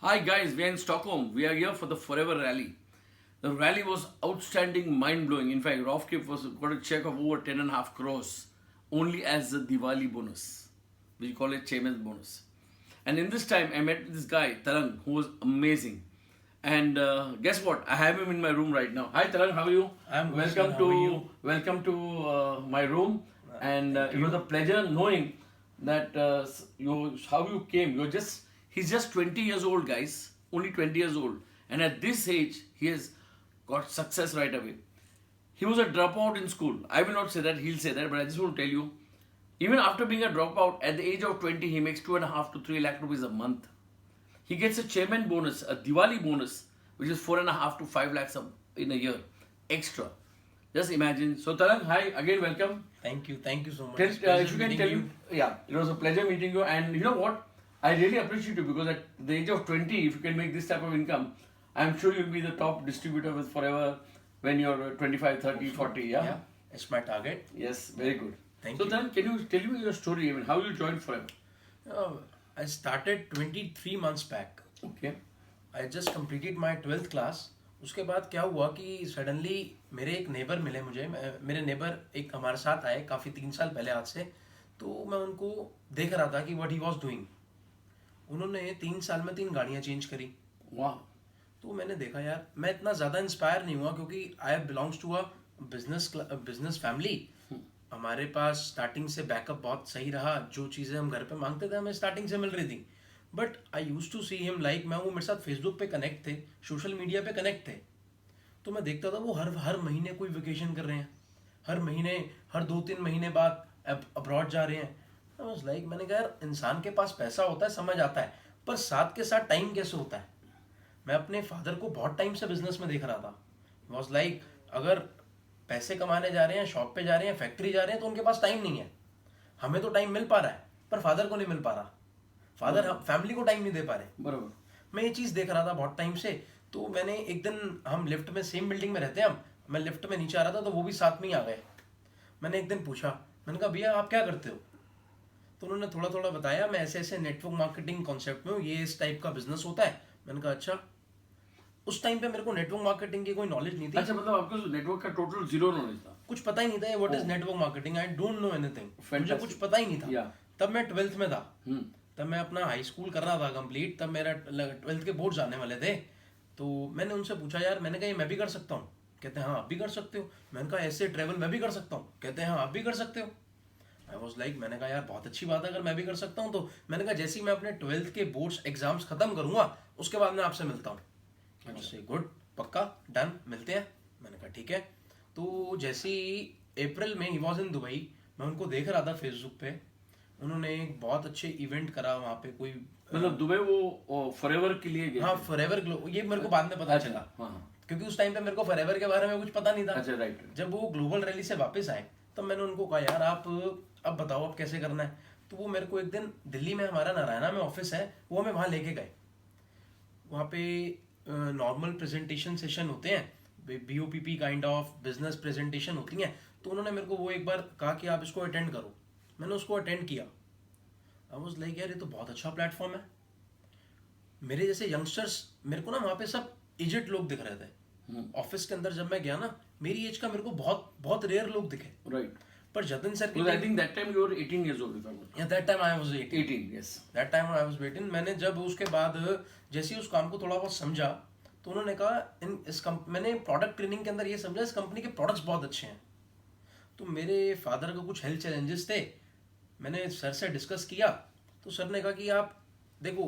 Hi guys, we are in Stockholm. We are here for the Forever Rally. The rally was outstanding, mind-blowing. In fact, Rofkip was got a check of over 10.5 crores only as a Diwali bonus. We call it Chairman's bonus. And in this time, I met this guy, Tarang, who was amazing. And guess what? I have him in my room right now. Hi Tarang, how are you? I'm good, welcome sir. to How are you? welcome to my room. And it was a pleasure knowing that how you came. He's just 20 years old, guys. Only 20 years old. And at this age, he has got success right away. He was a dropout in school. I will not say that, he'll say that, but I just want to tell you, even after being a dropout, at the age of 20, he makes 2.5 to 3 lakh rupees a month. He gets a chairman bonus, a Diwali bonus, which is 4.5 to 5 lakhs in a year, extra. Just imagine. So Tarang, hi, again welcome. Thank you so much. Tell, It's pleasure if you can meeting tell me, yeah, it was a pleasure meeting you. And you know what? I really appreciate you because at the age of 20, if you can make this type of income, I'm sure you'll be the top distributor with Forever when you're 25, 30, 40. Yeah, it's my target. Yes, very good. Thank so you. Then, can you tell me your story? I mean, how you joined Forever? I started 23 months back. Okay. I just completed my 12th class. उसके बाद क्या हुआ कि suddenly मेरे एक neighbour मिले मुझे. मेरे नेबर एक हमारे साथ आए काफ़ी 3 साल पहले आज से. तो मैं उनको देख रहा था कि व्हाट ही वाज डूइंग. उन्होंने 3 साल में 3 गाड़ियाँ चेंज करी. वाह. तो मैंने देखा यार मैं इतना ज़्यादा इंस्पायर नहीं हुआ क्योंकि I belongs to a business family. हमारे पास स्टार्टिंग से बैकअप बहुत सही रहा. जो चीज़ें हम घर पे मांगते थे हमें स्टार्टिंग से मिल रही थी. But I use to see him like वो मेरे साथ फेसबुक पे कनेक्ट थे, सोशल मीडिया पे कनेक्ट थे. तो मैं देखता था वो हर महीने कोई वेकेशन कर रहे हैं, हर महीने हर 2-3 महीने बाद अब्रॉड जा रहे हैं. आई वाज लाइक मैंने कहा यार इंसान के पास पैसा होता है समझ आता है, पर साथ के साथ टाइम कैसे होता है. मैं अपने फादर को बहुत टाइम से बिजनेस में देख रहा था. वॉज लाइक अगर पैसे कमाने जा रहे हैं, शॉप पे जा रहे हैं, फैक्ट्री जा रहे हैं, तो उनके पास टाइम नहीं है. हमें तो टाइम मिल पा रहा है पर फादर को नहीं मिल पा रहा. फादर फैमिली को टाइम नहीं दे पा रहे. बराबर. मैं ये चीज़ देख रहा था बहुत टाइम से. तो मैंने एक दिन, हम लिफ्ट में सेम बिल्डिंग में रहते हैं हम, मैं लिफ्ट में नीचे आ रहा था तो वो भी साथ में ही आ गए. मैंने एक दिन पूछा, मैंने कहा भैया आप क्या करते हो. तो उन्होंने थोड़ा थोड़ा बताया मैं ऐसे ऐसे नेटवर्क मार्केटिंग कॉन्सेप्ट में हूँ, ये इस टाइप का बिजनेस होता है. मैंने कहा अच्छा. उस टाइम पे मेरे को नेटवर्क मार्केटिंग की कोई नॉलेज नहीं थी. अच्छा, मतलब आपको नेटवर्क का टोटल जीरो नॉलेज था. कुछ पता ही नहीं था what is network marketing. I don't know anything. मुझे कुछ पता ही नहीं था. तब मैं 12th में था. तब मैं अपना हाई स्कूल कर रहा था कंप्लीट. तब मेरा 12th के बोर्ड आने वाले थे. तो मैंने उनसे पूछा यार, मैंने कहा ये मैं भी कर सकता हूँ. कहते हैं हाँ आप भी कर सकते हो. मैंने कहा ऐसे ट्रैवल मैं भी कर सकता हूँ. कहते हैं हाँ आप भी कर सकते हो. आई वॉज लाइक मैंने कहा यार बहुत अच्छी बात है अगर मैं भी कर सकता हूँ. तो मैंने कहा जैसे ही मैं अपने 12th के बोर्ड्स एग्जाम्स खत्म करूंगा उसके बाद मैं आपसे मिलता हूँ. गुड, पक्का, डन, मिलते हैं. मैंने कहा ठीक है. तो जैसे ही अप्रैल में ही वॉज इन दुबई, मैं उनको देख रहा था फेसबुक पे. उन्होंने एक बहुत अच्छे इवेंट करा वहाँ पे. कोई मतलब दुबई वो फॉरएवर के लिए गए. हाँ फॉरएवर ये मेरे को बाद में पता चला. क्योंकि उस टाइम पे मेरे को फॉरएवर के बारे में कुछ पता नहीं था. अच्छा, राइट. जब वो ग्लोबल रैली से वापस आए तब मैंने उनको कहा यार आप अब बताओ आप कैसे करना है. तो वो मेरे को एक दिन दिल्ली में हमारा नारायणा में ऑफिस है, वो हमें वहाँ लेके गए. वहाँ पे नॉर्मल प्रेजेंटेशन सेशन होते हैं, BOPP kind of business presentation होती हैं. तो उन्होंने मेरे को वो एक बार कहा कि आप इसको अटेंड करो. मैंने उसको अटेंड किया. आई वाज लाइक यार ये तो बहुत अच्छा प्लेटफॉर्म है. मेरे जैसे यंगस्टर्स, मेरे को ना वहाँ पे सब एजेड लोग दिख रहे थे. ऑफिस के अंदर जब मैं गया ना, मेरी एज का मेरे को बहुत बहुत रेयर लोग दिखे. राइट. पर Jatin sir I think that time you were 18 years old. या that time I was 18. Yes, that time I was 18. मैंने जब उसके बाद जैसे ही उस काम को थोड़ा बहुत समझा तो उन्होंने कहा मैंने प्रोडक्ट ट्रेनिंग के अंदर ये समझा इस कंपनी के प्रोडक्ट्स बहुत अच्छे हैं. तो मेरे फादर का कुछ हेल्थ चैलेंजेस थे. मैंने सर से डिस्कस किया तो सर ने कहा कि आप देखो,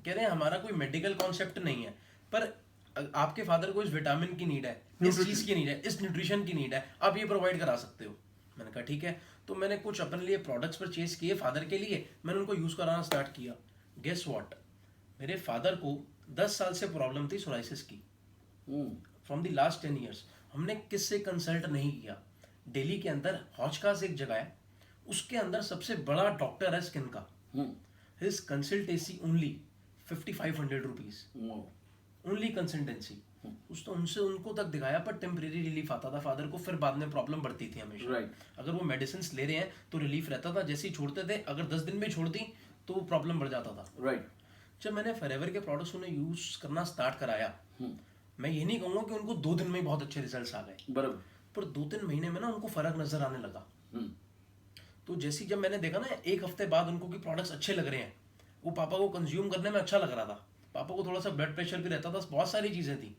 कह रहे हैं हमारा कोई मेडिकल कॉन्सेप्ट नहीं है, पर आपके फादर को इस विटामिन की नीड है, इस चीज़ की नीड है, इस न्यूट्रिशन की नीड है, आप ये प्रोवाइड करा सकते हो. मैंने कहा ठीक है. तो मैंने कुछ अपने लिए प्रोडक्ट्स परचेज किए फादर के लिए. मैंने उनको यूज़ कराना स्टार्ट किया. गेस व्हाट, मेरे फादर को 10 साल से प्रॉब्लम थी सोराइसिस की. From the last 10 years. हमने किससे कंसल्ट नहीं किया. दिल्ली के अंदर हॉजकास एक जगह है, उसके अंदर सबसे बड़ा डॉक्टर है स्किन का. His consultancy only 5500 rupees. Only consultancy. तो उनसे उनको तक दिखाया पर टेम्परेरी रिलीफ आता था फादर को. फिर बाद में प्रॉब्लम बढ़ती थी हमेशा. राइट. अगर वो मेडिसिन ले रहे हैं तो रिलीफ रहता था, जैसे ही छोड़ते थे, अगर 10 दिन में छोड़ दी तो वो प्रॉब्लम बढ़ जाता था. राइट. जब मैंने फॉरएवर के प्रोडक्ट्स उन्हें यूज करना स्टार्ट कराया, मैं ये नहीं कहूंगा कि उनको 2 दिन में ही बहुत अच्छे रिजल्ट्स आ गए, बराबर, पर 2-3 महीने में ना उनको फर्क नजर आने लगा। हम्म, तो जैसे जब मैंने देखा ना 1 हफ्ते बाद उनको कि प्रोडक्ट्स अच्छे लग रहे हैं, वो पापा को कंज्यूम करने में अच्छा लग रहा था। पापा को थोड़ा सा ब्लड प्रेशर भी रहता था, बहुत सारी चीजें थी,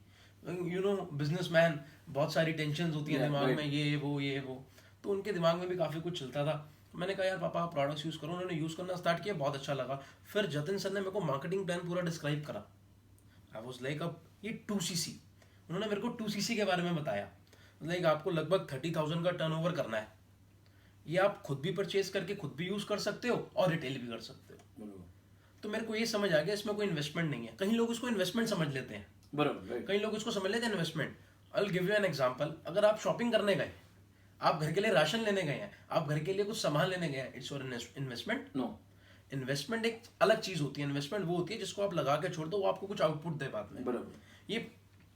यू नो बिजनेसमैन, बहुत सारी टेंशन होती है Yeah, दिमाग right. में, ये वो, तो उनके दिमाग में भी काफी कुछ चलता था। मैंने कहा यार पापा आप प्रोडक्ट्स यूज करो, उन्होंने यूज करना स्टार्ट किया, बहुत अच्छा लगा। फिर जतिन सर ने मेरे को मार्केटिंग प्लान पूरा डिस्क्राइब करा। आई वाज लाइक अब ये 2cc, उन्होंने मेरे को 2cc के बारे में बताया, लाइक आपको लगभग 30,000 का टर्नओवर करना है, ये आप खुद भी परचेज करके खुद भी यूज कर सकते हो और रिटेल भी कर सकते हो। बराबर, तो मेरे को ये समझ आ गया इसमें कोई इन्वेस्टमेंट नहीं है। कहीं लोग इसको इन्वेस्टमेंट समझ लेते हैं, बराबर, right. कई लोग इसको समझ लेते हैं investment. I will give you an example, अगर आप शॉपिंग करने गए, आप घर के लिए राशन लेने गए हैं, आप घर के लिए कुछ सामान लेने गए हैं, it's your investment. No, investment एक अलग चीज होती है, इन्वेस्टमेंट वो होती है जिसको आप लगा के छोड़ दो, वो आपको कुछ आउटपुट दे बाद में। बराबर, ये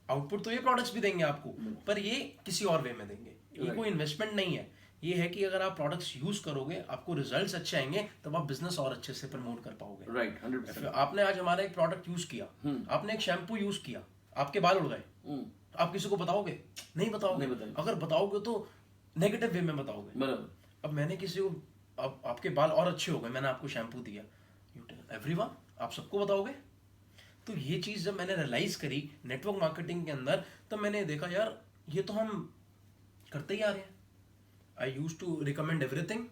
आउटपुट तो ये प्रोडक्ट्स भी देंगे आपको, पर ये किसी और वे में देंगे, ये कोई इन्वेस्टमेंट नहीं है। ये है कि अगर आप प्रोडक्ट्स यूज करोगे, आपको रिजल्ट्स अच्छे आएंगे, तब आप बिजनेस और अच्छे से प्रमोट कर पाओगे। right, 100%. आपने आज हमारा एक प्रोडक्ट यूज किया, आपने एक शैम्पू यूज किया, आपके बाल उड़ गए, हम्म, आप किसी को बताओगे? नहीं बताओगे। नहीं बताएंगे। अगर बताओगे तो नेगेटिव वे में बताओगे। बराबर, अब मैंने किसी को, अब आपके बाल और अच्छे हो गए, मैंने आपको शैम्पू दिया, यू टेल एवरीवन, आप सबको बताओगे? तो ये चीज जब मैंने रियलाइज करी नेटवर्क मार्केटिंग के अंदर, तब मैंने देखा यार ये तो हम करते ही आ रहे हैं। आई यूज टू रिकमेंड एवरीथिंग।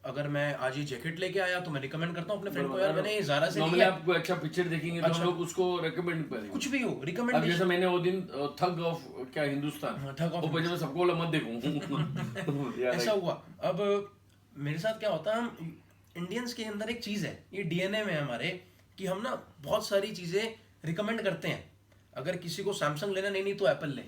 अगर मैं आज ये जैकेट लेके आया तो मैं रिकमेंड करता हूँ अपने फ्रेंड को, यार मैंने ये ज़ारा से नॉर्मली लिया। आपको अच्छा पिक्चर देखेंगे तो हम लोग उसको रेकमेंड करेंगे। कुछ भी हो अब रिकमेंडेशन। जैसे मैंने वो दिन थग ऑफ क्या हिंदुस्तान, हाँ, ठग ऑफ वो वजह से सबको बोला मत देखूं। ऐसा हुआ। अब मेरे साथ क्या होता है, हम इंडियंस के अंदर एक चीज है, ये डीएनए में है हमारे, कि हम ना बहुत सारी चीजें रिकमेंड करते हैं। अगर किसी को सैमसंग लेना, नहीं तो एप्पल ले,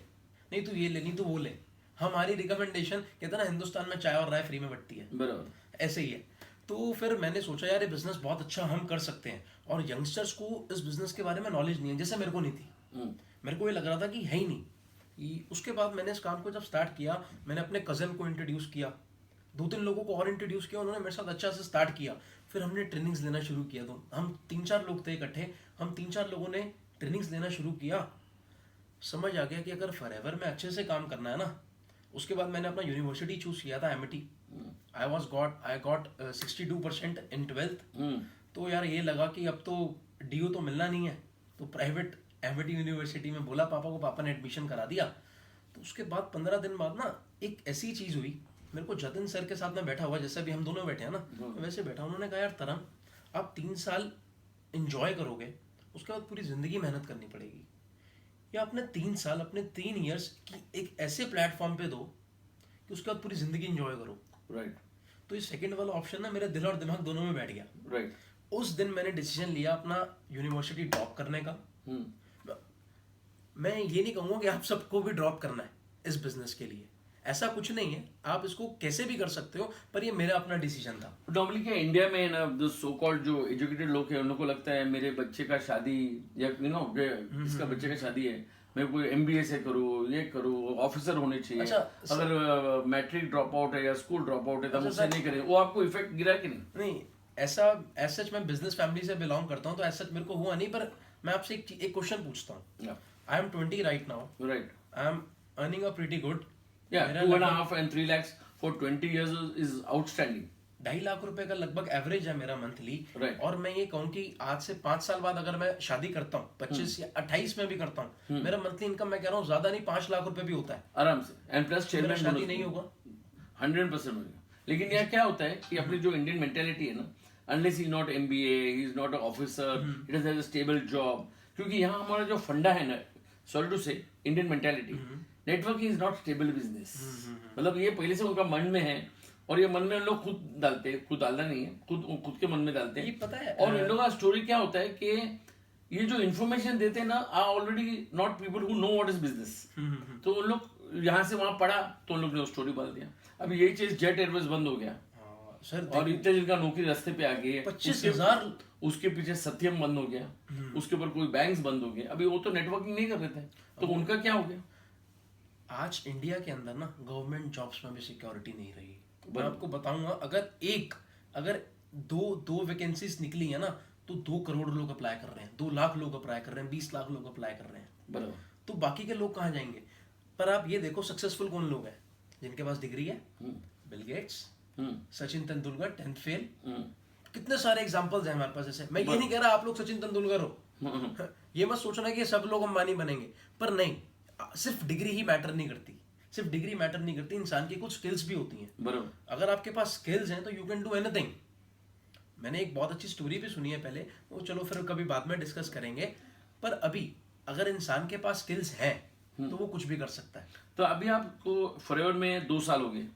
नहीं तो ये ले, नहीं तो वो ले। हमारी रिकमेंडेशन, कहते हैं ना हिंदुस्तान में चाय और राय फ्री में बटती है, बराबर, ऐसे ही है। तो फिर मैंने सोचा यार ये बिजनेस बहुत अच्छा हम कर सकते हैं, और यंगस्टर्स को इस बिजनेस के बारे में नॉलेज नहीं है, जैसे मेरे को नहीं थी। मेरे को ये लग रहा था कि है ही नहीं। उसके बाद मैंने इस काम को जब स्टार्ट किया, मैंने अपने कजन को इंट्रोड्यूस किया, 2-3 लोगों को और इंट्रोड्यूस किया, उन्होंने मेरे साथ अच्छा से स्टार्ट किया। फिर हमने ट्रेनिंग्स लेना शुरू किया, तो हम 3-4 लोग थे इकट्ठे, हम 3-4 लोगों ने ट्रेनिंग्स लेना शुरू किया। समझ आ गया कि अगर फॉरएवर में अच्छे से काम करना है ना, उसके बाद मैंने अपना यूनिवर्सिटी चूज किया था, Amity. I got 62% in 12th। तो यार ये लगा कि अब तो डीयू तो मिलना नहीं है, तो प्राइवेट एमिटी यूनिवर्सिटी में बोला पापा को, पापा ने एडमिशन करा दिया। तो उसके बाद 15 दिन बाद ना एक ऐसी चीज हुई, मेरे को जतिन सर के साथ में बैठा हुआ, जैसे अभी हम दोनों बैठे हैं ना, तो वैसे बैठा। उन्होंने कहा यार तरन, आप 3 साल इंजॉय करोगे, उसके बाद पूरी जिंदगी मेहनत करनी पड़ेगी, या अपने 3 साल, अपने 3 ईयर्स की एक ऐसे प्लेटफॉर्म पे दो कि उसके बाद पूरी जिंदगी इंजॉय करो। राइट। तो ये सेकंड वाला ऑप्शन ना मेरे दिल और दिमाग दोनों में बैठ गया। राइट। उस दिन मैंने डिसीजन लिया अपना यूनिवर्सिटी ड्रॉप करने का। मैं ये नहीं कहूँगा कि आप सबको भी ड्रॉप करना है इस बिजनेस के लिए, ऐसा कुछ नहीं है, आप इसको कैसे भी कर सकते हो, पर ये मेरा अपना डिसीजन था। नॉर्मली क्या इंडिया में ना जो सो कॉल्ड जो एजुकेटेड लोग हैं, उन लोगों को लगता है मेरे बच्चे का शादी या इसका बच्चे का शादी है, मैं कोई एमबीए से करूँ, ये करूँ, ऑफिसर होने चाहिए। अच्छा, अगर मैट्रिक ड्रॉप आउट है या स्कूल ड्रॉप आउट है तो मुझसे नहीं करें, वो आपको इफेक्ट गिरा कि नहीं? नहीं, ऐसा सच मैं बिजनेस फैमिली से बिलोंग करता हूँ, तो ऐसा मेरे को हुआ नहीं। पर मैं आपसे एक क्वेश्चन पूछता हूँ। I am 20 right now, right, I am earning a pretty good. Yeah, 2.5 and 3 lakhs for 20 years is outstanding. 2.5 lakh रुपए का लगभग एवरेज है मेरा मंथली। Right. और मैं ये कहूँ कि आज से 5 साल बाद अगर मैं शादी करता हूँ, 25 या 28 में भी करता हूँ, मेरा मंथली इनकम मैं कह रहा हूँ ज्यादा नहीं 5 लाख रुपए भी होता है आराम से। एंड प्लस मेरा शादी नहीं होगा 100% होगा। लेकिन यहाँ क्या होता है कि अपनी जो इंडियन मेंटेलिटी है ना, unless he is not MBA, he is not a officer, it has a stable job. क्योंकि यहाँ हमारा जो फंडा है ना, सॉरी टू से, Indian mentality, networking is not stable business. मतलब ये पहले से उनका मन में है, और ये मन में लोग खुद डालते हैं, खुद डालना नहीं है, खुद के मन में डालते हैं। ये पता है। और इन लोगों का स्टोरी क्या होता है कि ये जो इन्फॉर्मेशन देते हैं ना, are already not people who know what is business. तो उन लोग यहाँ से वहां पढ़ा तो उन लोग ने स्टोरी डाल दिया। अब यही चीज जेट एयरवेज बंद हो गया सर, और इतने जिनका नौकरी रास्ते पे आ गई है, 25,000 उसके पीछे सत्यम बंद हो गया, उसके ऊपर कोई बैंक्स बंद हो गए। अभी वो तो नेटवर्किंग नहीं कर रहे थे, तो उनका क्या हो गया? आज इंडिया के अंदर ना गवर्नमेंट जॉब्स में भी सिक्योरिटी नहीं रही। मैं आपको बताऊंगा, अगर दो वैकेंसीज निकली है ना, तो 2 करोड़ लोग अप्लाई कर रहे हैं, 2 लाख लोग अप्लाई कर रहे हैं, 20 लाख लोग अप्लाई कर रहे हैं, बराबर। तो बाकी के लोग कहाँ जाएंगे? पर आप ये देखो सक्सेसफुल कौन लोग हैं जिनके पास डिग्री है? Bill Gates, Sachin Tendulkar 10th fail, कितने सारे एग्जांपल्स हैं हमारे पास ऐसे। मैं ये नहीं कह रहा आप लोग सचिन तेंदुलकर हो, ये मत सोचना कि सब लोग अंबानी बनेंगे, पर नहीं, सिर्फ डिग्री ही मैटर नहीं करती, सिर्फ डिग्री मैटर नहीं करती, इंसान की कुछ स्किल्स भी होती हैं। बराबर। अगर आपके पास स्किल्स हैं तो यू कैन डू एनीथिंग। मैंने एक बहुत अच्छी स्टोरी भी सुनी है पहले, वो चलो फिर कभी बाद में डिस्कस करेंगे, पर अभी अगर इंसान के पास स्किल्स हैं तो वो कुछ भी कर सकता है। तो अभी आपको फॉरएवर में 2 साल हो गए।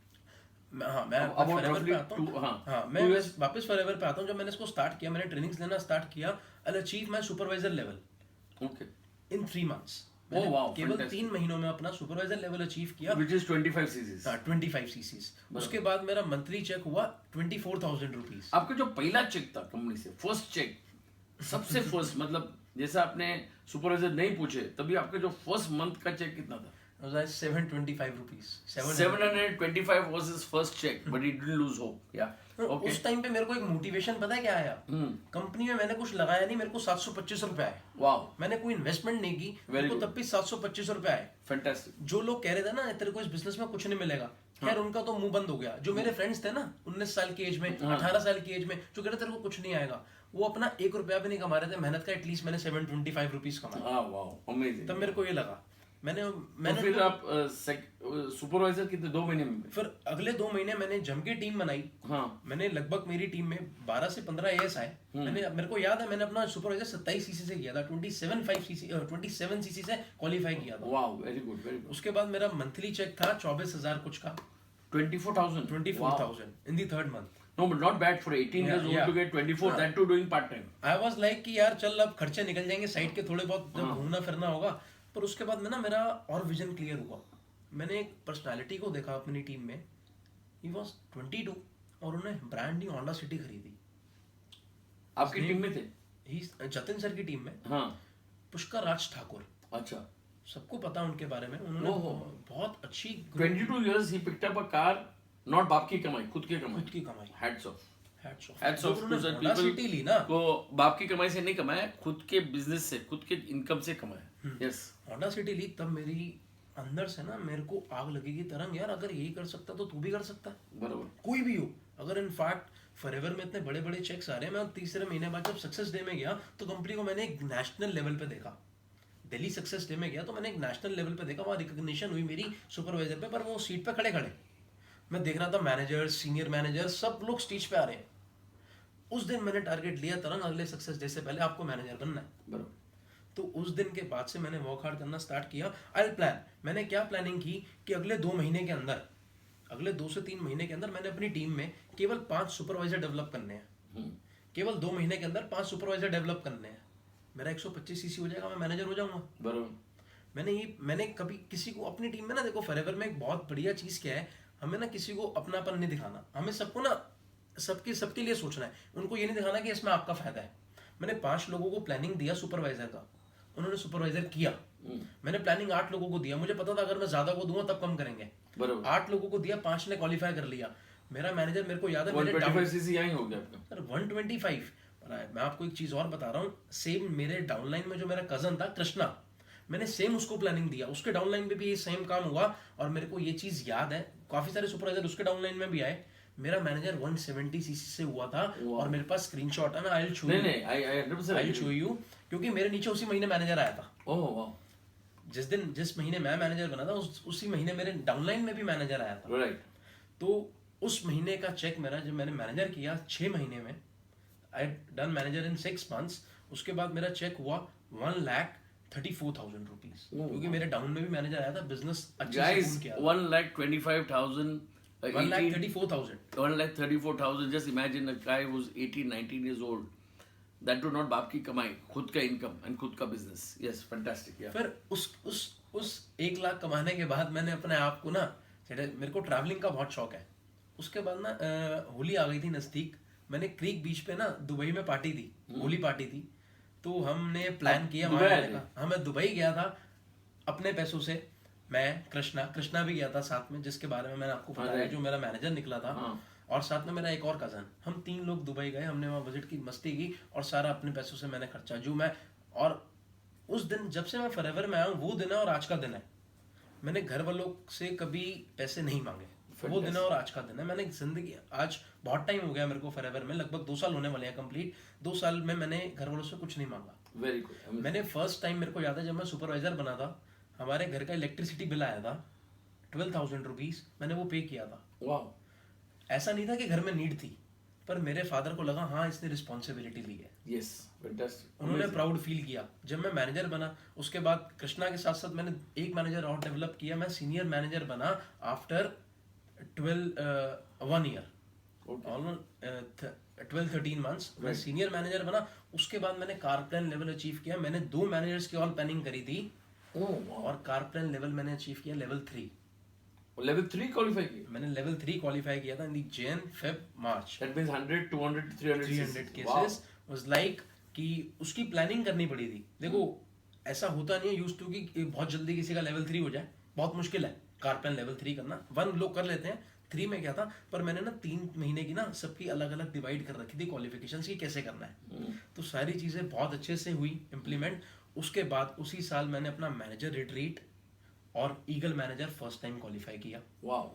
मैं फॉरएवर पे आता हूँ। हाँ, मैं वापस फॉरएवर पे आता हूँ। जब मैंने इसको स्टार्ट किया, मैंने ट्रेनिंग्स लेना स्टार्ट किया, I achieve my supervisor level okay in 3 months। Oh wow, केवल 3 महीनों में अपना सुपरवाइजर लेवल अचीव किया, व्हिच इज 25 सीसीज। हाँ 25 सीसीज। उसके बाद मेरा मंथली चेक हुआ 24,000 रुपीज। आपका जो पहला चेक था कंपनी से, फर्स्ट चेक, सबसे फर्स्ट मतलब जैसे आपने सुपरवाइजर नहीं पूछे तभी आपका जो फर्स्ट मंथ का चेक कितना था? 725 rupees. 725 was his first check, but he didn't lose hope. Yeah. Okay. उस टाइम पे मेरे को एक मोटिवेशन पता है क्या आया? कंपनी में मैंने कुछ लगाया नहीं, मेरे को 725 रुपए आए। Wow. मैंने कोई इन्वेस्टमेंट नहीं की, मेरे को तब भी 725 रुपए आए। Fantastic. जो लोग कह रहे थे ना तेरे को इस बिजनेस में कुछ नहीं मिलेगा, खैर उनका तो मुंह बंद हो गया। जो मेरे फ्रेंड्स थे ना 19 साल की एज में, 18 साल की एज में, जो कह रहे तेरे को कुछ नहीं आएगा, वो अपना 1 रुपया भी नहीं कमा रहे थे मेहनत का। एटलीस्ट मैंने 725 रुपीज कमाया। Wow. Amazing. तब मेरे को ये लगा, मैंने तो फिर आप सुपरवाइजर कितने 2 महीने में? फिर अगले 2 महीने मैंने जम के टीम बनाई। हाँ। मैंने लगभग मेरी टीम में 12 से 15 एएस आए। मेरे को याद है मैंने अपना सुपरवाइजर 27 सीसी से किया था, 27 सीसी से क्वालिफाई किया था। Wow, very good, very good. उसके बाद मेरा मंथली चेक था 24,000 कुछ का। 24,000 in the 3rd month। No, but not bad for 18 years old to get 24, that too doing part time. I was like कि यार चल अब खर्चे निकल जाएंगे साइड के, थोड़े बहुत जब घूमना फिरना होगा। पर उसके बाद में ना मेरा और विजन क्लियर हुआ। मैंने एक पर्सनालिटी को देखा अपनी टीम में, ही वाज 22 और उन्होंने ब्रांड न्यू होंडा सिटी खरीदी। आपकी टीम में थे? ही जतिन सर की टीम में। हाँ। पुष्कर राज ठाकुर, अच्छा, सबको पता उनके बारे में। उन्होंने बहुत अच्छी 22 years he picked up a car, not बाप की कमाई, खुद की कमाई। खुद की कमाई। Hats off. Hats off to such Honda City ली ना, को बाप की कमाई से नहीं कमाया, खुद के बिजनेस से, खुद के इनकम से कमाया। यस। होंडा सिटी ली, तब मेरी अंदर से ना मेरे को आग लगेगी, तरंग यार अगर यही कर सकता तो तू भी कर सकता है। बराबर। कोई भी हो, अगर इनफैक्ट फॉरएवर में इतने बड़े बड़े चेक्स आ रहे हैं। मैं तीसरे महीने बाद जब सक्सेस डे में गया तो कंपनी को मैंने एक नेशनल लेवल पे देखा। दिल्ली सक्सेस डे में गया तो मैंने एक नेशनल लेवल पे देखा, वहाँ रिकॉग्निशन हुई मेरी सुपरवाइजर पे। पर वो सीट पे खड़े खड़े मैं देख रहा था, मैनेजर, सीनियर मैनेजर, सब लोग स्टेज पे आ रहे हैं। उस दिन मैंने टारगेट लिया, तरंग अगले सक्सेस डे से पहले आपको मैनेजर बनना है। बराबर। तो उस दिन के बाद से मैंने वर्क हार्ड करना स्टार्ट किया। आई प्लान, मैंने क्या प्लानिंग की कि अगले 2 महीने के अंदर, अगले 2 से 3 महीने के अंदर मैंने अपनी टीम में केवल 5 सुपरवाइजर डेवलप करने हैं। केवल 2 महीने के अंदर 5 सुपरवाइजर डेवलप करने हैं। मेरा 125 सीसी हो जाएगा, मैं मैनेजर हो जाऊंगा। बराबर। मैंने कभी किसी को अपनी टीम में ना, देखो फॉरएवर में एक बहुत बढ़िया चीज क्या है, हमें ना किसी को अपनापन नहीं दिखाना, हमें सबको ना सबके लिए सोचना है। उनको ये नहीं दिखाना कि इसमें आपका फायदा है। मैंने 5 लोगों को प्लानिंग दिया सुपरवाइजर का, उन्होंने सुपरवाइजर किया। मैंने प्लानिंग 8 लोगों को दिया, मुझे पता था अगर मैं ज्यादा को दूंगा तब कम करेंगे। 8 लोगों को दिया, 5 ने क्वालिफाई कर लिया। मेरा मैनेजर, मेरे को याद है, 125 सीसी यही हो गया आपका सर 125। मैं आपको एक चीज और बता रहा हूँ, सेम मेरे डाउनलाइन में जो मेरा कजन था कृष्णा, मैंने सेम उसको प्लानिंग दिया, उसके डाउनलाइन में भी ये सेम काम हुआ। और मेरे को ये चीज याद है, काफी सारे सुपरवाइजर उसके डाउनलाइन में भी आए। मेरा मैनेजर 170 सीसी से हुआ था और मेरे पास स्क्रीनशॉट है, मैं आई विल शो यू, क्योंकि मेरे नीचे उसी महीने मैनेजर आया था। ओह वाह। जिस महीने मैं मैनेजर बना था उसी महीने मेरे डाउनलाइन में भी मैनेजर आया था। राइट। तो उस महीने का चेक मेरा, जब मैंने मैनेजर किया 6 महीने में, I done manager in 6 months, उसके बाद मेरा चेक हुआ 1,34,000 रुपीज, क्योंकि मेरे डाउन में भी मैनेजर आया था, बिजनेस अच्छे से किया। 1,25,000 1,34,000 1,34,000 just imagine a guy who's 18 19 years old, that to not बाप की कमाई, खुद का इनकम एंड खुद का बिजनेस। Yes, fantastic. या फिर उस 1 लाख कमाने के बाद मैंने अपने आप को ना, मेरे को ट्रैवलिंग का बहुत शौक है। उसके बाद ना होली आ गई थी नजदीक, मैंने क्रीक बीच पे ना दुबई में पार्टी थी, होली पार्टी थी। तो हमने प्लान किया वहाँ जाने का। हाँ, मैं दुबई गया था अपने पैसों से, मैं कृष्णा भी गया था साथ में, जिसके बारे में मैंने आपको बताया, जो मेरा मैनेजर निकला था। और साथ में मेरा एक और कज़न, हम 3 लोग दुबई गए, हमने वहाँ बजट की मस्ती की और सारा अपने पैसों से मैंने खर्चा जो मैं, और उस दिन जब से मैं फॉरएवर में आया हूँ वो दिन है और आज का दिन है, मैंने घर वालों से कभी पैसे नहीं मांगे, वो दिन है और आज का दिन है। मैंने जिंदगी, आज बहुत टाइम हो गया मेरे को फॉरएवर में, लगभग 2 साल होने वाले हैं कंप्लीट, 2 साल में मैंने घर वालों से कुछ नहीं मांगा। Very good. मैंने फर्स्ट टाइम, मेरे को याद है जब मैं सुपरवाइजर बना था, हमारे घर का इलेक्ट्रिसिटी बिल आया था 12,000 रुपीज, मैंने वो पे किया था। वाओ। ऐसा नहीं था कि घर में नीड थी, पर मेरे फादर को लगा हाँ इसने रिस्पॉन्सिबिलिटी ली है, यस, फैंटास्टिक। उन्होंने प्राउड फील किया। जब मैं मैनेजर बना, उसके बाद कृष्णा के साथ साथ मैंने एक मैनेजर और डेवलप किया, मैं सीनियर मैनेजर बना आफ्टर 1 ईयर, ऑलमोस्ट 12-13 मंथ्स मैं सीनियर मैनेजर बना। उसके बाद मैंने कारप्लान लेवल अचीव किया, मैंने 2 मैनेजर्स की ऑल प्लानिंग करी थी, और कारप्लान लेवल मैंने अचीव किया लेवल 3। लेवल 3 क्वालिफाई किया? मैंने लेवल 3 क्वालिफाई किया था in the Jan Feb March. That means 100 200 300 cases was like कि उसकी प्लानिंग करनी पड़ी थी। देखो ऐसा होता नहीं है यूज्ड टू कि बहुत जल्दी किसी का लेवल 3 हो जाए, बहुत मुश्किल है कारप्लान लेवल 3 करना। 1 लोग कर लेते हैं, 3 में क्या था, पर मैंने ना 3 महीने की ना सबकी अलग अलग डिवाइड कर रखी थी क्वालिफिकेशंस की कैसे करना है, तो सारी चीज़ें बहुत अच्छे से हुई इम्प्लीमेंट। उसके बाद उसी साल मैंने अपना मैनेजर रिट्रीट और eagle manager first time qualify किया। वाओ।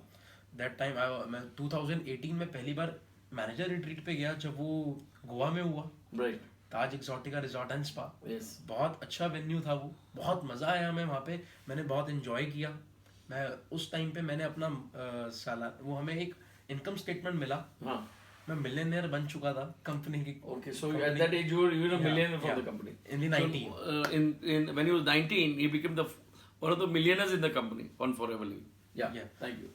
दैट टाइम मैं 2018 में पहली बार मैनेजर रिट्रीट पे गया, जब वो गोवा में हुआ, right. Taj Exotica resort and spa. Yes. बहुत अच्छा वेन्यू था वो, बहुत मज़ा आया हमें वहाँ पे, मैंने बहुत एंजॉय किया। मैं उस टाइम पे मैंने अपना साला वो हमें एक इनकम स्टेटमेंट मिला, हाँ। मैं मिलियनेयर बन चुका था कंपनी की। Okay, so at that age you were a millionaire from the company. In the 90s. So, in when he was 19, he became one of the millionaires in the company on Forever Living. Yeah. Thank you.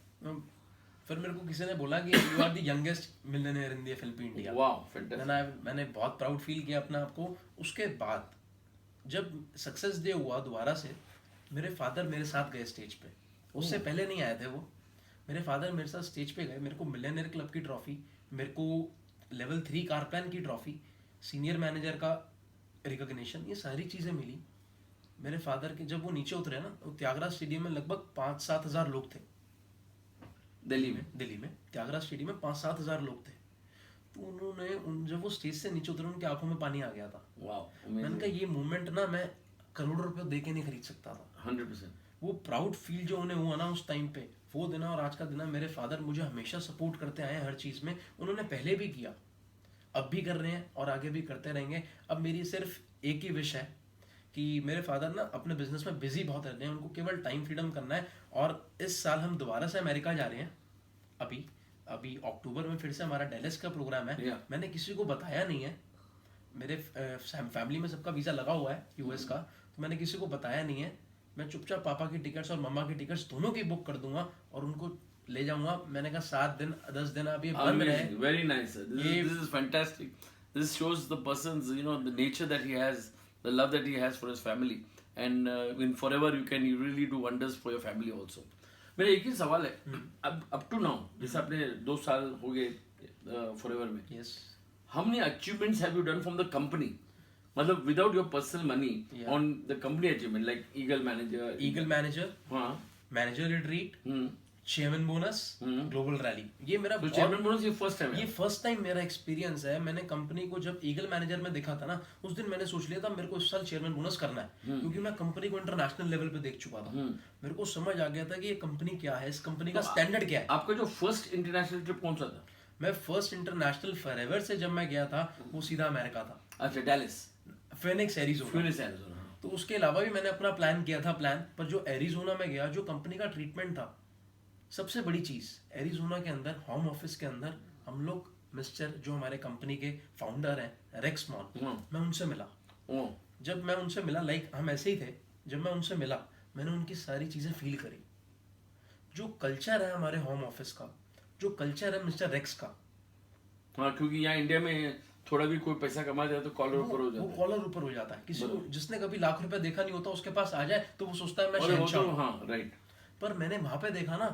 फिर मेरे को किसी ने बोला कि you are the youngest millionaire in the Philippine India. Wow, fantastic. मैंने बहुत proud feel किया अपने आप को। उसके बाद जब सक्सेस डे हुआ दोबारा से, मेरे फादर मेरे साथ गए स्टेज पे, उससे पहले नहीं आए थे वो। मेरे फादर मेरे साथ स्टेज पे गए, मेरे को मिलियनेयर क्लब की ट्रॉफी, मेरे को लेवल 3 कारप्लान की ट्रॉफी, सीनियर मैनेजर का रिकॉग्निशन, ये सारी चीज़ें मिली। मेरे फादर के जब वो नीचे उतरे ना, तो त्यागराज स्टेडियम में लगभग 5-7 हज़ार लोग थे। दिल्ली में त्यागराज स्टेडियम में 5-7 हज़ार लोग थे। तो उन्होंने जब वो स्टेज से नीचे उतरे, उनकी आंखों में पानी आ गया था। Wow, मैंने कहा ये मूवमेंट ना मैं करोड़ों रुपए दे के नहीं खरीद सकता था। 100%. वो प्राउड फील जो उन्हें हुआ ना उस टाइम पे, वो दिन और आज का दिन, मेरे फादर मुझे हमेशा सपोर्ट करते आए हैं हर चीज़ में। उन्होंने पहले भी किया, अब भी कर रहे हैं और आगे भी करते रहेंगे। अब मेरी सिर्फ एक ही विश है कि मेरे फादर ना अपने बिजनेस में बिजी बहुत रहते हैं, उनको केवल टाइम फ्रीडम करना है। और इस साल हम दोबारा से अमेरिका जा रहे हैं, अभी अक्टूबर में फिर से हमारा डेलस का प्रोग्राम है। Yeah. मैंने किसी को बताया नहीं है, मेरे फैमिली में सबका वीज़ा लगा हुआ है यूएस का, तो मैंने किसी को बताया नहीं है। मैं चुपचाप पापा की टिकट्स और मम्मा की टिकट्स दोनों की बुक कर दूंगा और उनको ले जाऊंगा। मैंने कहा 7 दिन 10 दिन आप ये बंद रहे। Very nice. This is fantastic. This shows the person's, the nature that he has, the love that he has for his family, and in forever you can really do wonders for your family also. मेरा एक ही सवाल है, अब to now जैसे आपने 2 साल हो गए फॉरएवर में, yes, how many achievements have you done from the company? मतलब without your personal money, on the company achievement like eagle manager, हाँ, manager retreat, chairman bonus, global rally, ये मेरा चेयरमैन बोनस ये फर्स्ट टाइम है। ये first time मेरा experience है। मैंने कंपनी को जब ईगल मैनेजर में देखा था ना, उस दिन मैंने सोच लिया था मेरे को इस साल चेयरमैन बोनस करना है, क्योंकि मैं कंपनी को इंटरनेशनल लेवल पे देख चुका था। मेरे को समझ आ गया था कि ये कंपनी क्या है, इस कंपनी का स्टैंडर्ड क्या है। आपका जो फर्स्ट इंटरनेशनल ट्रिप कौन सा था? मैं फर्स्ट इंटरनेशनल फॉरएवर से जब मैं गया था, वो सीधा अमेरिका था। अच्छा, डेलिस, फिनिक्स एरिज़ोना। तो उसके अलावा भी मैंने अपना प्लान किया था पर जो एरिज़ोना में गया, जो कंपनी का ट्रीटमेंट था, सबसे बड़ी चीज़ एरिज़ोना के अंदर, होम ऑफिस के अंदर, हम लोग मिस्टर जो हमारे कंपनी के फाउंडर हैं रेक्स मॉन, मैं उनसे मिला। जब मैं उनसे मिला, हम ऐसे ही थे, जब मैं उनसे मिला, मैंने उनकी सारी चीज़ें फील करी। जो कल्चर है हमारे होम ऑफिस का, जो कल्चर है मिस्टर रेक्स का, हाँ, क्योंकि यहाँ इंडिया में थोड़ा भी कोई पैसा कमा जाए तो कॉलर ऊपर हो जाता है। वो कॉलर ऊपर हो जाता है। किसी को जिसने कभी लाख रुपए देखा नहीं होता, उसके पास आ जाए तो वो सोचता है मैं शहंशाह हूं। हाँ, राइट। पर मैंने वहां पे देखा ना,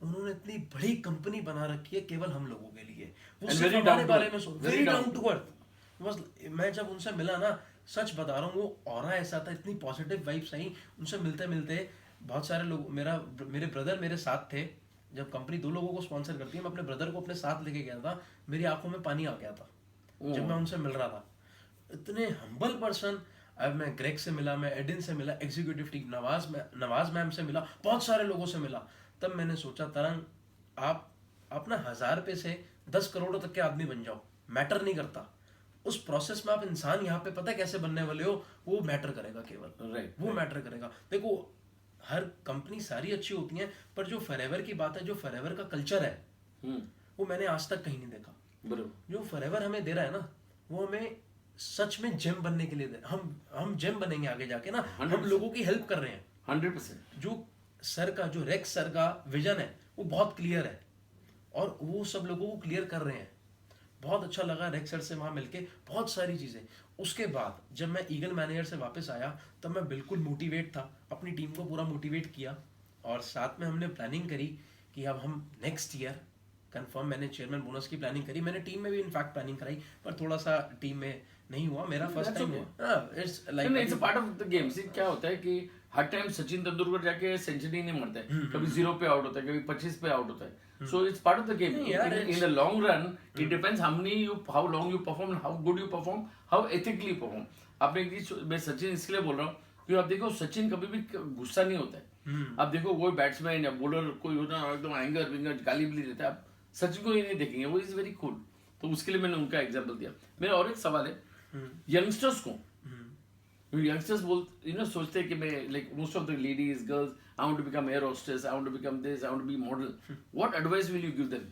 उन्होंने इतनी बड़ी कंपनी बना रखी है केवल हम लोगों के लिए। वो सिर्फ हमारे बारे में सोच, वेरी डाउन टू अर्थ। बस मैं जब उनसे मिला ना, सच बता रहा हूँ, वो ऑरा ऐसा था, इतनी पॉजिटिव वाइब्स आई। उनसे मिलते मिलते बहुत सारे लोग, मेरे ब्रदर मेरे साथ थे, जब कंपनी 2 लोगों को स्पॉन्सर करती है, मैं अपने ब्रदर को अपने साथ लेके गया था, मेरी आंखों में पानी आ गया था जब मैं उनसे मिल रहा था। इतने हम्बल पर्सन। अब मैं ग्रेग से मिला, मैं एडिन से मिला, एग्जीक्यूटिव टीम नवाज मैम से मिला, बहुत सारे लोगों से मिला। तब मैंने सोचा तरंग, आप ना 1000 रुपये से 10 करोड़ तक के आदमी बन जाओ, मैटर नहीं करता। उस प्रोसेस में आप इंसान यहाँ पे पता है कैसे बनने वाले हो, वो मैटर करेगा केवल, राइट, वो मैटर करेगा। देखो हर कंपनी सारी अच्छी होती है, पर जो फॉरएवर की बात है, जो फॉरएवर का कल्चर है, वो मैंने आज तक कहीं नहीं देखा। बराबर। जो फॉरएवर हमें दे रहा है ना, वो हमें सच में जेम बनने के लिए दे। हम जेम बनेंगे आगे जाके ना, हम लोगों की हेल्प कर रहे हैं 100%। जो रेक्स सर का विजन है वो बहुत क्लियर है, और वो सब लोगों को क्लियर कर रहे हैं। बहुत अच्छा लगा रेक्स सर से वहाँ मिलके, बहुत सारी चीज़ें। उसके बाद जब मैं ईगल मैनेजर से वापस आया, तब मैं बिल्कुल मोटिवेट था, अपनी टीम को पूरा मोटिवेट किया, और साथ में हमने प्लानिंग करी कि अब हम नेक्स्ट ईयर कंफर्म, मैंने चेयरमैन बोनस की प्लानिंग करी, मैंने टीम में भी इनफैक्ट प्लानिंग कराई, पर थोड़ा सा टीम में नहीं हुआ, मेरा फर्स्ट टाइम हुआ। It's like it's a part of the game. See क्या होता है कि हर टाइम सचिन तेंदुलकर जाके सेंचुरी नहीं मारता है, कभी 0 पे आउट होता है, कभी 25 पे आउट होता है। So it's part of the game. In the long run it depends how long you perform, how good you perform, how ethically perform. आपने एक चीज, मैं सचिन इसलिए बोल रहा हूँ क्योंकि आप देखो सचिन कभी भी गुस्सा नहीं होता है। आप देखो कोई बैट्समैन या बॉलर कोई होता है एकदम एंगर विंगर गाली भी देता है, आप सचिन को ही नहीं देखेंगे, वो इज वेरी कूल। तो उसके लिए मैंने उनका एग्जाम्पल दिया। मेरा और एक सवाल है यंगस्टर्स को, यंगस्टर्स सोचते हैं कि मैं like most of the ladies girls, I want to become air hostess, I want to become this, I want to be model, what advice will you give them?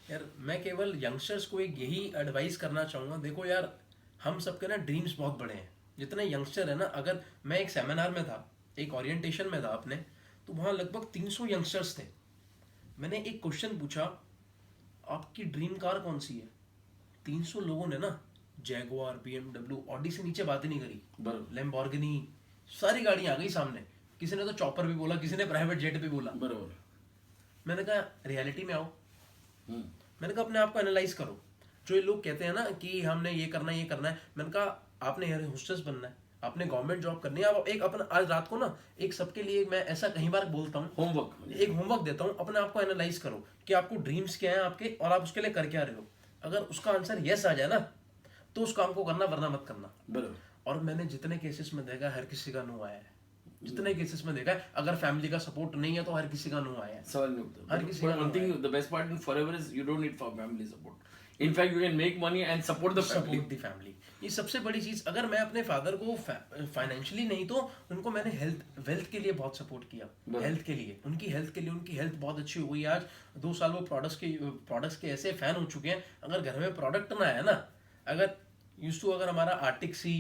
यार मैं केवल यंगस्टर्स को एक यही एडवाइस करना चाहूँगा, देखो यार हम सबके ना ड्रीम्स बहुत बड़े हैं, जितने यंगस्टर है ना। अगर मैं एक सेमिनार में था, एक ओरिएंटेशन में था अपने, तो वहाँ लगभग 300 यंगस्टर्स थे। मैंने एक क्वेश्चन पूछा, आपकी ड्रीम कार कौन सी है? 300 लोगों ने ना जैगुआर, BMW, ऑडी से नीचे बात ही नहीं करी, लैम्बोर्गिनी, सारी गाड़ियां आ गई सामने। किसी ने तो चॉपर भी बोला, किसी ने प्राइवेट जेट भी बोला। बराबर। मैंने कहा रियलिटी में आओ, मैंने कहा अपने आप को एनालाइज करो। जो ये लोग कहते हैं ना कि हमने ये करना है, ये करना है, मैंने कहा आपने एयर होस्टेस बनना है, आपने गवर्नमेंट जॉब करनी है। आप एक अपना आज रात को ना एक सबके लिए, मैं ऐसा कई बार बोलता हूँ, एक होमवर्क देता हूँ, अपने आप को एनालाइज करो कि आपको ड्रीम्स क्या है आपके, और आप उसके लिए कर क्या रहे हो। अगर उसका आंसर यस आ जाए ना, तो उस काम को करना, वरना मत करना। बराबर। और मैंने जितने केसेस में देखा, हर किसी का नो आया है। जितने केसेस में देखा है, अगर फैमिली का सपोर्ट नहीं है तो हर किसी का नो आया है, सवाल नहीं होता। हर किसी का one thing, the best part in forever is you don't need for family support. In fact, you can make money and support the family. ये सबसे बड़ी चीज। अगर मैं अपने फादर को फाइनेंशियली नहीं, तो उनको मैंने वेल्थ के लिए बहुत सपोर्ट किया, हेल्थ के लिए, उनकी हेल्थ के लिए। उनकी हेल्थ बहुत अच्छी हो गई। आज 2 साल वो प्रोडक्ट्स के ऐसे फैन हो चुके हैं, अगर घर में प्रोडक्ट ना आया ना, अगर हमारा आर्टिक सी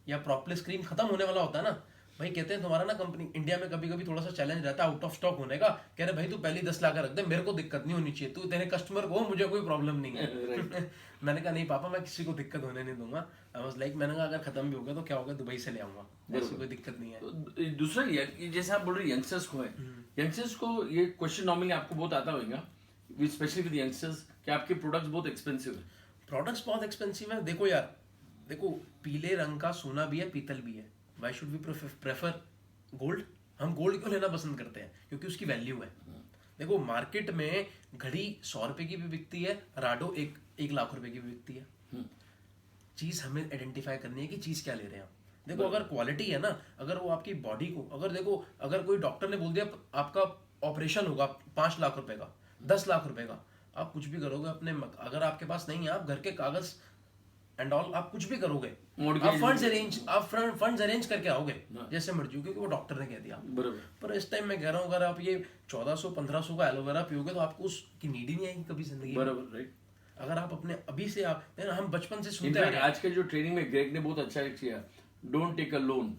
या प्रोप्लिस क्रीम खत्म होने वाला होता है ना, भाई कहते हैं तुम्हारा ना कंपनी इंडिया में कभी कभी थोड़ा सा चैलेंज रहता है आउट ऑफ स्टॉक होने का, कह रहे भाई तू पहले 10 लाख रख दे, मेरे को दिक्कत नहीं होनी चाहिए, तू तेरे कस्टमर को, मुझे कोई प्रॉब्लम नहीं है। मैंने कहा नहीं पापा, मैं किसी को दिक्कत होने नहीं दूंगा। आई वाज लाइक, मैंने कहा अगर खत्म भी हो गया तो क्या होगा, दुबई से ले आऊंगा, ऐसी कोई दिक्कत नहीं है। तो दूसरा ये जैसे आप बोल रहे यंगस्टर्स को है, यंगस्टर्स को ये क्वेश्चन नॉर्मली आपको बहुत आता होगा, स्पेशली विद यंगस्टर्स, कि आपके प्रोडक्ट्स बहुत एक्सपेंसिव है। प्रोडक्ट्स बहुत एक्सपेंसिव है। देखो यार, देखो पीले रंग का सोना भी है, पीतल भी है। Why should we prefer gold? हम गोल्ड क्यों लेना पसंद करते हैं? क्योंकि उसकी वैल्यू है। देखो मार्केट में घड़ी 100 रुपए की भी बिकती है, राडो 1 लाख रुपए की भी बिकती है। चीज हमें आइडेंटिफाई करनी है कि चीज क्या ले रहे हैं हम। देखो अगर क्वालिटी है ना, अगर वो आपकी बॉडी को, अगर कोई डॉक्टर ने बोल दिया आपका ऑपरेशन होगा 5 लाख रुपए का, 10 लाख रुपए का, आप कुछ भी करोगे अपने, अगर आपके पास नहीं है, आप घर के कागज एंड ऑल, आप कुछ भी करोगे, आप फंड्स अरेंज करके आओगे जैसे मर्जी, क्योंकि वो डॉक्टर ने कह दिया। पर इस टाइम मैं कह रहा हूँ, अगर आप ये 1400-1500 का एलोवेरा पियोगे तो आपको उसकी नीड ही नहीं आएगी कभी जिंदगी में। राइट। अगर आप अपने अभी से हम बचपन से सुनते हैं। आज के जो ट्रेनिंग में ग्रेग ने बहुत अच्छा किया, डोंट टेक अ लोन।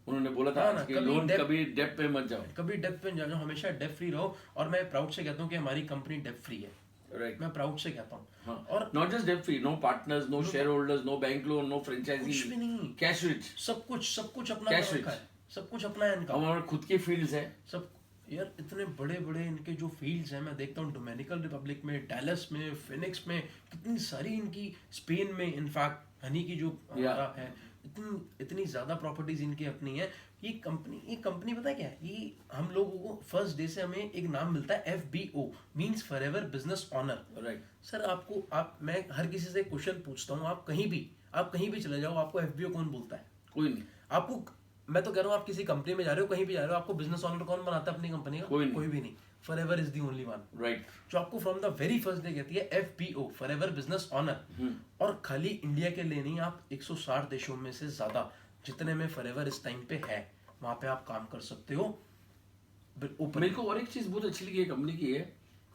उन्होंने बोला था कि लोन कभी डेब्ट पे मत जाओ, कभी डेब्ट पे जाओ, हमेशा डेब्ट फ्री रहो। और मैं प्राउड से कहता हूँ कि हमारी कंपनी डेब्ट फ्री है। राइट, मैं प्राउड से कहता हूँ। हाँ। और नॉट जस्ट डेब्ट free, no partners, no shareholders, no bank loan, no franchisee, कुछ भी नहीं, कैश रिच, सब कुछ अपना है, सब कुछ अपना है इनका। हमारे खुद की फील्ड्स है सब। यार इतने बड़े बड़े इनके जो फील्ड्स हैं, मैं देखता हूँ डोमिनिकन रिपब्लिक में, डैलस में, फिनिक्स में, कितनी सारी इनकी, स्पेन में इनफैक्ट हनी की जो हमारा है, इतनी ज्यादा प्रॉपर्टीज इनकी अपनी है ये कंपनी पता है क्या है, ये हम लोगों को फर्स्ट डे से हमें एक नाम मिलता है FBO, means forever business honour. Right. Sir मैं हर किसी से क्वेश्चन पूछता हूँ, आप कहीं भी चले जाओ, आपको FBO कौन बोलता है? कोई नहीं। आपको, मैं तो कह रहा हूँ, आप किसी कंपनी में जा रहे हो, कहीं भी जा रहे हो, आपको बिजनेस ऑनर कौन बनाता है अपनी कंपनी का? कोई भी नहीं। Forever is the only one. Right. जो आपको from the very first day कहती है FBO, फॉरएवर बिजनेस ऑनर। और खाली इंडिया के लिए नहीं, आप 160 देशों में से ज्यादा जितने में फॉरएवर इस टाइम पे है, वहां पे आप काम कर सकते हो। मेरे को और एक चीज बहुत अच्छी लगी कंपनी की है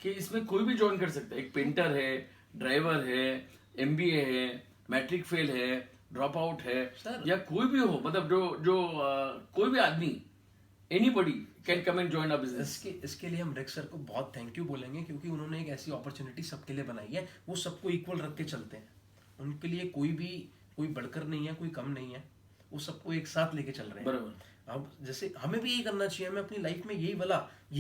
कि इसमें कोई भी ज्वाइन कर सकता है। एक पेंटर है, ड्राइवर है, MBA है, मैट्रिक फेल है, ड्रॉप आउट है, या कोई भी हो, मतलब जो कोई भी आदमी, anybody can come and join a business. इसके लिए हम रेक्स सर को बहुत थैंक यू बोलेंगे, क्योंकि उन्होंने एक ऐसी अपॉर्चुनिटी सबके लिए बनाई है। वो सबको इक्वल रख के चलते हैं, उनके लिए कोई बढ़कर नहीं है, कोई कम नहीं है, वो सबको एक साथ लेके चल रहे हैं। बराबर। अब जैसे हमें भी यही करना चाहिए, हमें अपनी लाइफ में यही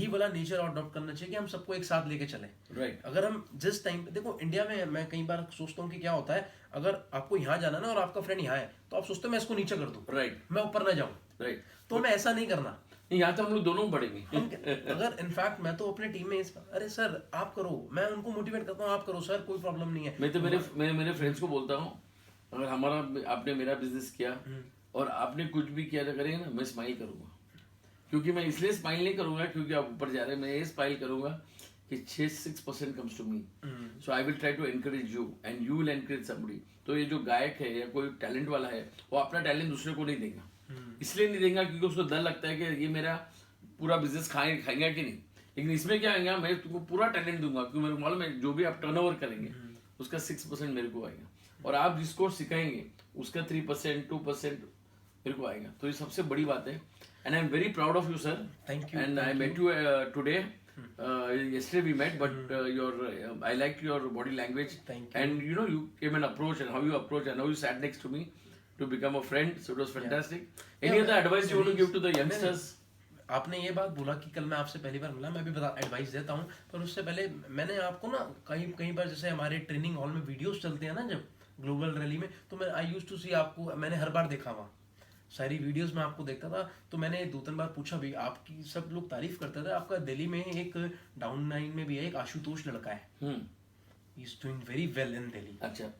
वाला नेचर अडॉप्ट करना चाहिए कि हम सबको एक साथ लेके चलें। राइट। अगर हम जिस टाइम पे, देखो इंडिया में मैं कई बार सोचता हूँ कि क्या होता है, अगर आपको यहाँ जाना ना और आपका फ्रेंड यहाँ है, तो आप सोचते हो मैं इसको नीचे कर दूं, राइट, मैं ऊपर ना जाऊं। राइट। तो हमें ऐसा नहीं करना। यहाँ तो हम लोग दोनों बढ़ेंगे। अगर इनफैक्ट मैं तो अपने टीम में अरे सर आप करो, मैं उनको मोटिवेट करता हूँ, आप करो सर, कोई प्रॉब्लम नहीं है। मैं तो मेरे फ्रेंड्स को बोलता हूँ, अगर आपने मेरा बिजनेस किया और आपने कुछ भी किया करेंगे ना, मैं स्माइल करूंगा। क्योंकि मैं इसलिए स्माइल नहीं करूंगा क्योंकि आप ऊपर जा रहे हैं, मैं ये स्माइल करूंगा कि 6% comes to me, so I will try to encourage you and you will encourage somebody. तो ये जो गायक है या कोई टैलेंट वाला है, वो अपना टैलेंट दूसरे को नहीं देगा। इसलिए नहीं देगा क्योंकि उसको डर लगता है कि ये मेरा पूरा बिजनेस खाएंगा कि नहीं। लेकिन इसमें क्या आएगा, मैं तुमको पूरा टैलेंट दूंगा, क्योंकि मेरे को मालूम है जो भी आप टर्नओवर करेंगे उसका 6% मेरे को आएगा, और आप जिसको सिखाएंगे उसका 3%, 2% मेरे को आएगा। तो ये सबसे बड़ी बात है। And I am very proud of you sir. Thank you. And I met you today. Yesterday we met, but I liked your body language. Thank you. And you came and approached, and how you approached, and how you sat next to me to become a friend. So it was fantastic. Any other advice you want to give to the youngsters? आपने ये बात बोला कि कल मैं आपसे पहली बार मिला, मैं भी एडवाइस देता हूँ, पर उससे पहले मैंने आपको ना कई बार, जैसे हमारे ट्रेनिंग हॉल में वीडियोस चलते हैं ना जब ग्लोबल रैली में, तो मैं आई यूज्ड टू सी आपको, मैंने हर बार देखा वहाँ सारी वीडियोस में आपको देखता था। तो मैंने 2-3 बार पूछा भी, आपकी सब लोग तारीफ करते थे। आपका दिल्ली में एक डाउन लाइन में भी है, एक आशुतोष लड़का है, he is doing very well in Delhi. अच्छा,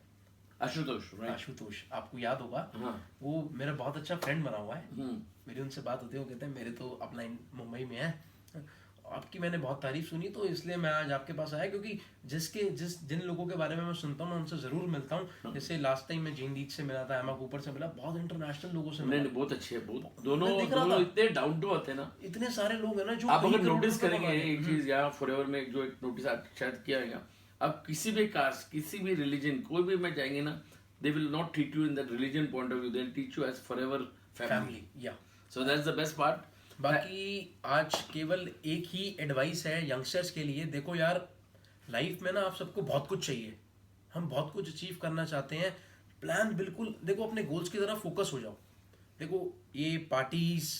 आशुतोष, राइट? आशुतोष आपको याद होगा। हाँ। वो मेरा बहुत अच्छा फ्रेंड बना हुआ है। मेरी उनसे बात होती है, वो कहते हैं मेरे तो अपना मुंबई में है। आपकी मैंने बहुत तारीफ सुनी, तो इसलिए मैं आज आपके पास आया, क्योंकि जिन लोगों के बारे में मैं सुनता हूँ मैं उनसे जरूर मिलता हूँ। जैसे लास्ट टाइम मैं जीनदीप से मिला था, एमा कूपर से मिला, बहुत इंटरनेशनल लोगों से मिला। बहुत अच्छे है, बहुत दोनों इतने डाउन टू अर्थ है ना। इतने सारे लोग हैं ना जो आप अगर नोटिस करेंगे एक चीज, यहाँ फॉरएवर में जो एक नोटिस शायद किया गया, अब किसी भी कास्ट, किसी भी रिलीजन, कोई भी में जाएंगे ना, they will not treat you in that religion point of view, they'll treat you as forever family. Yeah. So that's the best part. बाकी आज केवल एक ही एडवाइस है यंगस्टर्स के लिए। देखो यार, लाइफ में ना आप सबको बहुत कुछ चाहिए, हम बहुत कुछ अचीव करना चाहते हैं। प्लान बिल्कुल, देखो अपने गोल्स की तरफ फोकस हो जाओ। देखो ये पार्टीज,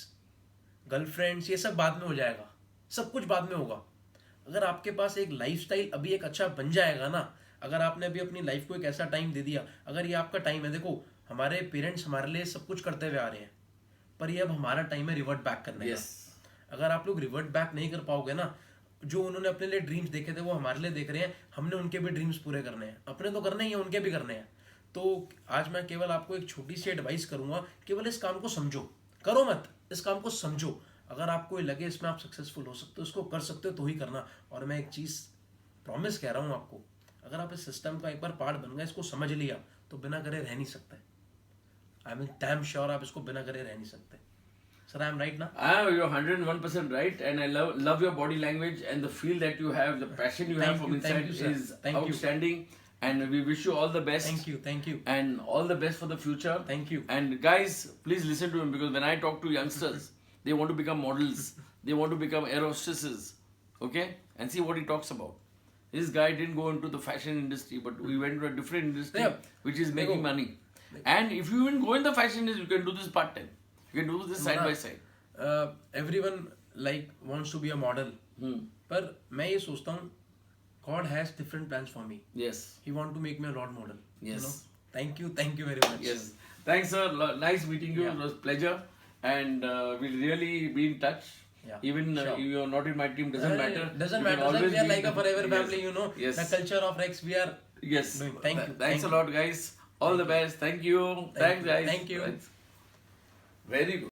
गर्लफ्रेंड्स, ये सब बाद में हो जाएगा, सब कुछ बाद में होगा। अगर आपके पास एक लाइफस्टाइल अभी एक अच्छा बन जाएगा ना, अगर आपने अभी अपनी लाइफ को एक ऐसा टाइम दे दिया, अगर ये आपका टाइम है, देखो हमारे पेरेंट्स हमारे लिए सब कुछ करते हुए आ रहे हैं, पर ये अब हमारा टाइम है रिवर्ट बैक करने का। अगर आप लोग रिवर्ट बैक नहीं कर पाओगे ना, जो उन्होंने अपने लिए ड्रीम्स देखे थे वो हमारे लिए देख रहे हैं, हमने उनके भी ड्रीम्स पूरे करने हैं, अपने तो करने ही है, उनके भी करने हैं। तो आज मैं केवल आपको एक छोटी सी एडवाइस करूंगा, केवल इस काम को समझो, करो मत, इस काम को समझो। अगर आपको लगे इसमें आप सक्सेसफुल हो सकते हो, इसको कर सकते हो, तो ही करना। और मैं एक चीज प्रॉमिस कह रहा हूँ आपको, अगर आप इस सिस्टम का एक बार पार्ट बन गए, इसको समझ लिया, तो बिना करे रह नहीं सकते। आई एम डैम श्योर आप इसको बिना करे रह नहीं सकते। Sir, I am right now? You're 101% right, and I love your body language, and the feel that you have, the passion you have from inside is outstanding. And we wish you all the best. Thank you. And all the best for the future. Thank you. And guys, please listen to him, because when I talk to youngsters, they want to become models, they want to become air hostesses. Okay? And see what he talks about. This guy didn't go into the fashion industry, but we went to a different industry, which is making money. And if you even go in the fashion industry, you can do this part time. You can do this side by side. Everyone wants to be a model. पर मैं ये सोचता हूँ, God has different plans for me. Yes. He want to make me a role model. Yes. Thank you very much. Yes. Thanks, sir. Nice meeting you. Yeah. It was a pleasure. and we'll really be in touch. Yeah, Even sure. you're not in my team, doesn't matter. Doesn't You can matter. Sir, always we are be like a in- forever Yes. family, you know. Yes. The culture of Rex, we are Yes. doing. Thank you. Thanks Thank a you. lot, guys. All the best. Thank you. Thanks, you. guys. Thank you. Thanks. Very good.